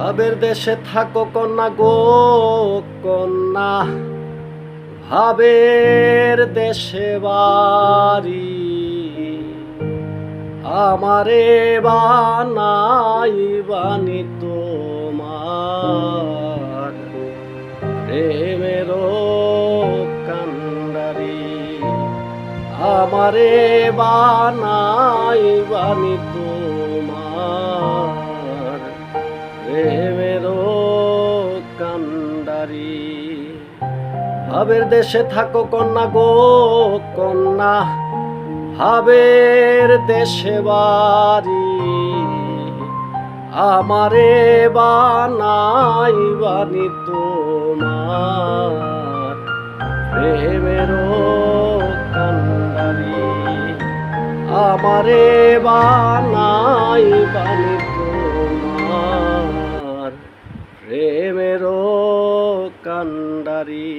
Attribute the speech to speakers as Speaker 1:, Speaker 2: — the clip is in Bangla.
Speaker 1: ভাবের দেশে থাকো কন্যা গো কন্যা, ভাবের দেশে বাড়ি আমারে বানাই বানি তোমার প্রেমের কান্ডারি, আমারে বানাই বানি তোমার প্রেমের কান্ডারি। ভাবের দেশে থাকো কন্যা গো কন্যা, ভাবের দেশে বাড়ি আমারে বানাই বানি তোমার প্রেমের কান্ডারি, আমারে বানাই বানি তোমার প্রেমের কান্ডারি।